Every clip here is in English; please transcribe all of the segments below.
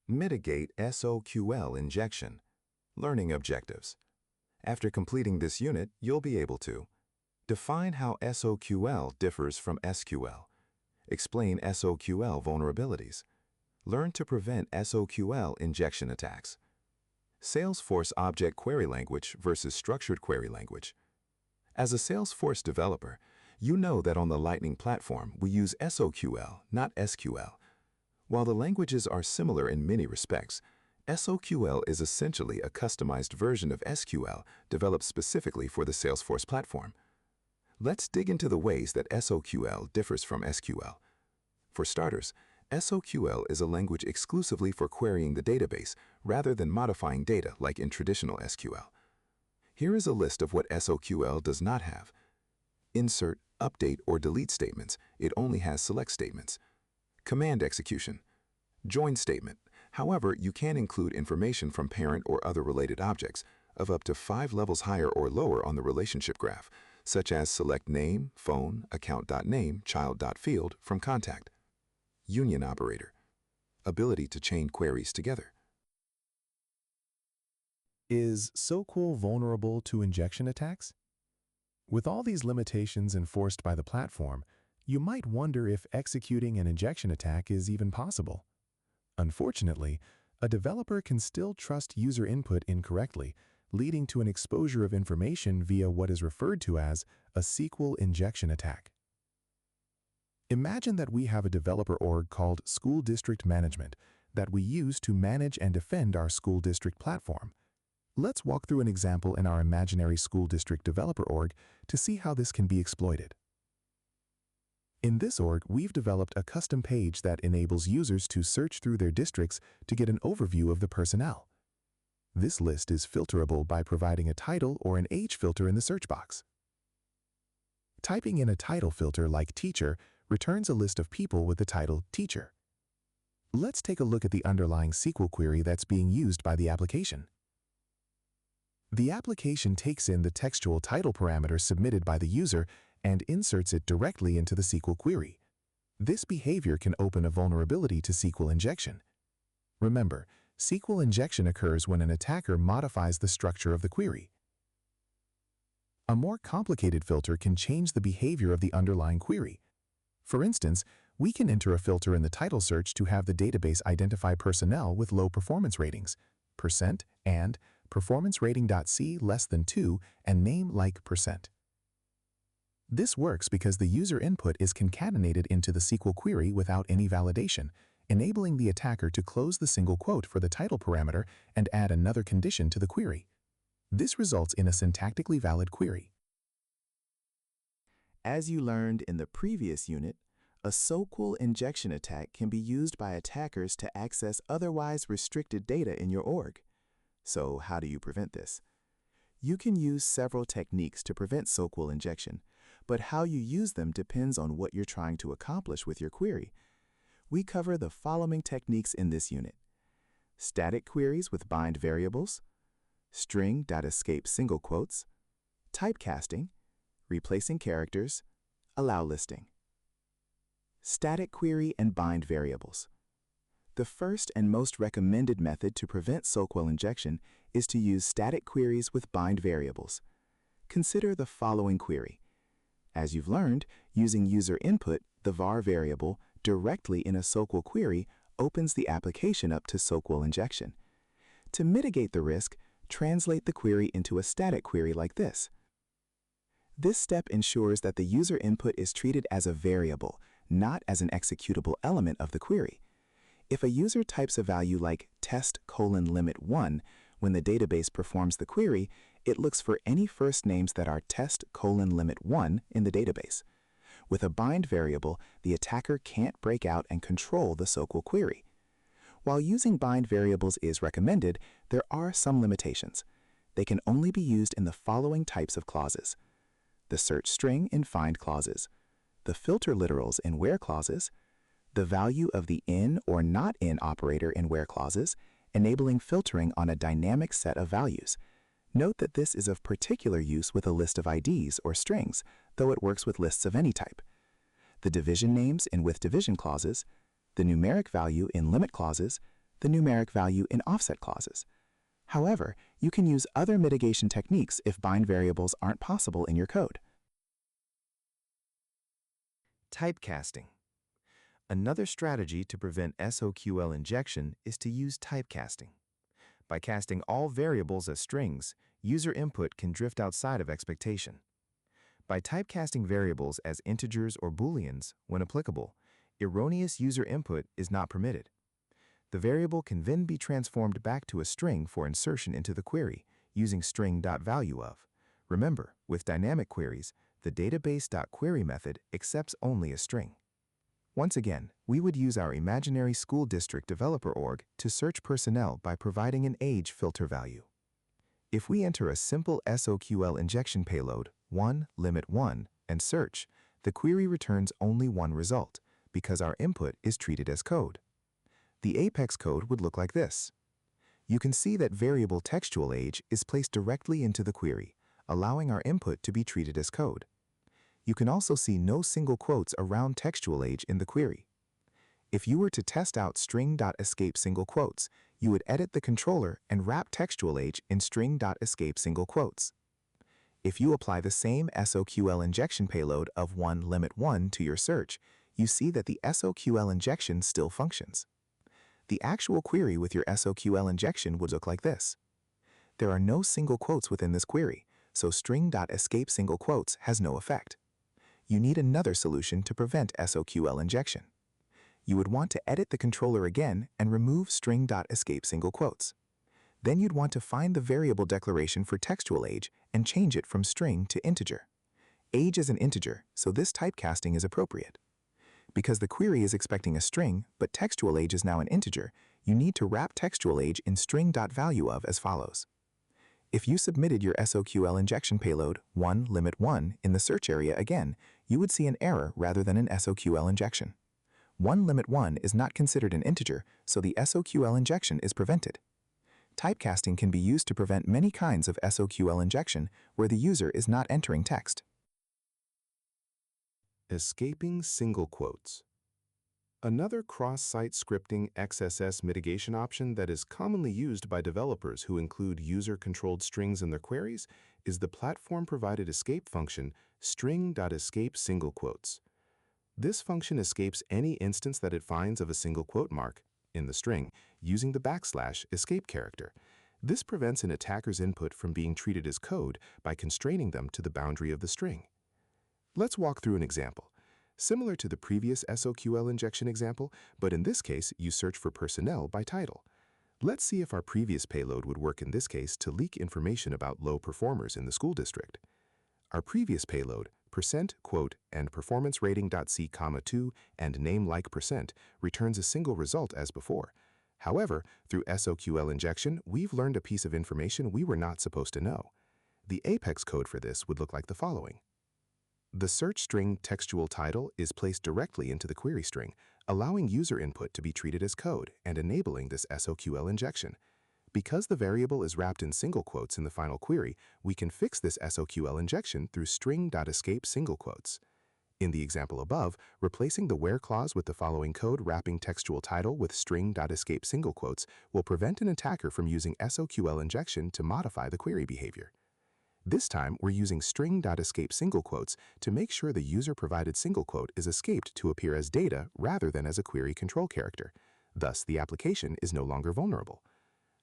Mitigate SOQL injection. Learning objectives. After completing this unit, you'll be able to define how SOQL differs from SQL. Explain SOQL vulnerabilities. Learn to prevent SOQL injection attacks. Salesforce Object Query Language versus Structured Query Language. As a Salesforce developer, you know that on the Lightning platform, we use SOQL, not SQL. While the languages are similar in many respects, SOQL is essentially a customized version of SQL developed specifically for the Salesforce platform. Let's dig into the ways that SOQL differs from SQL. For starters, SOQL is a language exclusively for querying the database rather than modifying data like in traditional SQL. Here is a list of what SOQL does not have. Insert, update, or delete statements. It only has select statements. Command execution. Join statement. However, you can include information from parent or other related objects of up to 5 levels higher or lower on the relationship graph, such as select name, phone, account.name, child.field from contact. Union operator. Ability to chain queries together. Is SOQL vulnerable to injection attacks? With all these limitations enforced by the platform, you might wonder if executing an injection attack is even possible. Unfortunately, a developer can still trust user input incorrectly, leading to an exposure of information via what is referred to as a SOQL injection attack. Imagine that we have a developer org called School District Management that we use to manage and defend our school district platform. Let's walk through an example in our imaginary school district developer org to see how this can be exploited. In this org, we've developed a custom page that enables users to search through their districts to get an overview of the personnel. This list is filterable by providing a title or an age filter in the search box. Typing in a title filter like teacher returns a list of people with the title teacher. Let's take a look at the underlying SQL query that's being used by the application. The application takes in the textual title parameter submitted by the user and inserts it directly into the SQL query. This behavior can open a vulnerability to SQL injection. Remember, SQL injection occurs when an attacker modifies the structure of the query. A more complicated filter can change the behavior of the underlying query. For instance, we can enter a filter in the title search to have the database identify personnel with low performance ratings, % and performance rating.c less than 2 and name like %. This works because the user input is concatenated into the SQL query without any validation, enabling the attacker to close the single quote for the title parameter and add another condition to the query. This results in a syntactically valid query. As you learned in the previous unit, a SOQL injection attack can be used by attackers to access otherwise restricted data in your org. So how do you prevent this? You can use several techniques to prevent SOQL injection, but how you use them depends on what you're trying to accomplish with your query. We cover the following techniques in this unit: static queries with bind variables, string.escape single quotes, typecasting, replacing characters, allow listing. Static query and bind variables. The first and most recommended method to prevent SOQL injection is to use static queries with bind variables. Consider the following query. As you've learned, using user input, the var variable, directly in a SOQL query opens the application up to SOQL injection. To mitigate the risk, translate the query into a static query like this. This step ensures that the user input is treated as a variable, not as an executable element of the query. If a user types a value like test:*limit1 when the database performs the query, it looks for any first names that are test:*limit1 in the database. With a bind variable, the attacker can't break out and control the SOQL query. While using bind variables is recommended, there are some limitations. They can only be used in the following types of clauses: the search string in find clauses, the filter literals in where clauses, the value of the in or not in operator in where clauses, enabling filtering on a dynamic set of values. Note that this is of particular use with a list of IDs or strings, though it works with lists of any type. The division names in with division clauses, the numeric value in limit clauses, the numeric value in offset clauses. However, you can use other mitigation techniques if bind variables aren't possible in your code. Typecasting. Another strategy to prevent SOQL injection is to use typecasting. By casting all variables as strings, user input can drift outside of expectation. By typecasting variables as integers or booleans, when applicable, erroneous user input is not permitted. The variable can then be transformed back to a string for insertion into the query using string.valueof. Remember, with dynamic queries, the database.query method accepts only a string. Once again, we would use our imaginary school district developer org to search personnel by providing an age filter value. If we enter a simple SOQL injection payload, 1, limit 1, and search, the query returns only one result because our input is treated as code. The Apex code would look like this. You can see that variable textual age is placed directly into the query, allowing our input to be treated as code. You can also see no single quotes around textual age in the query. If you were to test out string.escape single quotes, you would edit the controller and wrap textual age in string.escape single quotes. If you apply the same SOQL injection payload of 1 limit 1 to your search, you see that the SOQL injection still functions. The actual query with your SOQL injection would look like this. There are no single quotes within this query, so string.escape single quotes has no effect. You need another solution to prevent SOQL injection. You would want to edit the controller again and remove string.escape single quotes. Then you'd want to find the variable declaration for textual age and change it from string to integer. Age is an integer, so this typecasting is appropriate. Because the query is expecting a string, but textual age is now an integer, you need to wrap textual age in string.valueof as follows. If you submitted your SOQL injection payload 1 limit 1 in the search area again, you would see an error rather than an SOQL injection. 1 limit 1 is not considered an integer, so the SOQL injection is prevented. Typecasting can be used to prevent many kinds of SOQL injection where the user is not entering text. Escaping single quotes. Another cross-site scripting XSS mitigation option that is commonly used by developers who include user-controlled strings in their queries is the platform-provided escape function string.escape single quotes. This function escapes any instance that it finds of a single quote mark in the string using the \escape character. This prevents an attacker's input from being treated as code by constraining them to the boundary of the string. Let's walk through an example. Similar to the previous SOQL injection example, but in this case, you search for personnel by title. Let's see if our previous payload would work in this case to leak information about low performers in the school district. Our previous payload, %, and performance rating.c, 2 and name like %, returns a single result as before. However, through SOQL injection, we've learned a piece of information we were not supposed to know. The Apex code for this would look like the following. The search string textual title is placed directly into the query string, allowing user input to be treated as code and enabling this SOQL injection. Because the variable is wrapped in single quotes in the final query, we can fix this SOQL injection through string.escape single quotes. In the example above, replacing the where clause with the following code wrapping textual title with string.escape single quotes will prevent an attacker from using SOQL injection to modify the query behavior. This time, we're using string.escape single quotes to make sure the user-provided single quote is escaped to appear as data rather than as a query control character. Thus, the application is no longer vulnerable.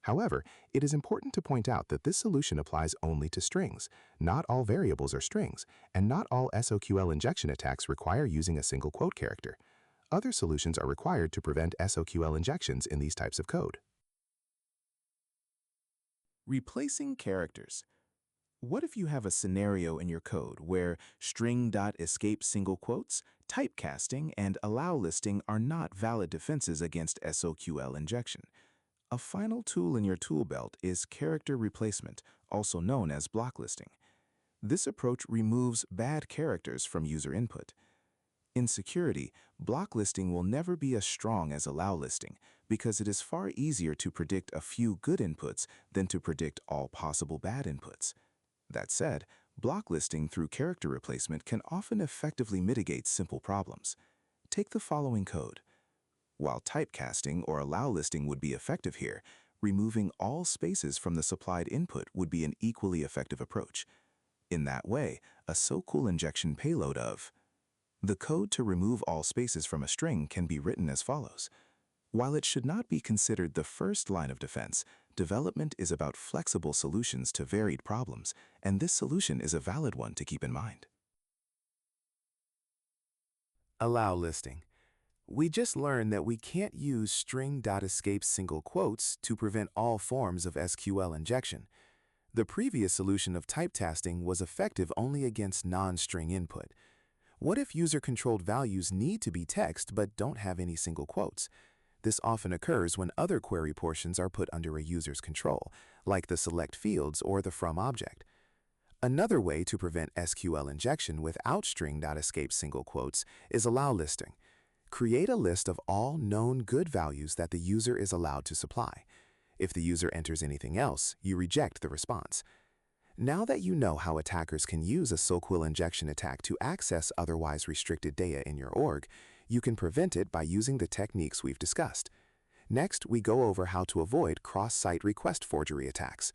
However, it is important to point out that this solution applies only to strings. Not all variables are strings, and not all SOQL injection attacks require using a single quote character. Other solutions are required to prevent SOQL injections in these types of code. Replacing characters. What if you have a scenario in your code where string.escape single quotes, typecasting, and allow listing are not valid defenses against SOQL injection? A final tool in your tool belt is character replacement, also known as block listing. This approach removes bad characters from user input. In security, block listing will never be as strong as allow listing because it is far easier to predict a few good inputs than to predict all possible bad inputs. That said, block listing through character replacement can often effectively mitigate simple problems. Take the following code. While typecasting or allow listing would be effective here, removing all spaces from the supplied input would be an equally effective approach. In that way, a SOQL injection payload of the code to remove all spaces from a string can be written as follows. While it should not be considered the first line of defense, development is about flexible solutions to varied problems, and this solution is a valid one to keep in mind. Allow listing. We just learned that we can't use string.escape single quotes to prevent all forms of SQL injection. The previous solution of typecasting was effective only against non-string input. What if user-controlled values need to be text but don't have any single quotes? This often occurs when other query portions are put under a user's control, like the select fields or the from object. Another way to prevent SQL injection without string.escape single quotes is allow listing. Create a list of all known good values that the user is allowed to supply. If the user enters anything else, you reject the response. Now that you know how attackers can use a SOQL injection attack to access otherwise restricted data in your org, you can prevent it by using the techniques we've discussed. Next, we go over how to avoid cross-site request forgery attacks.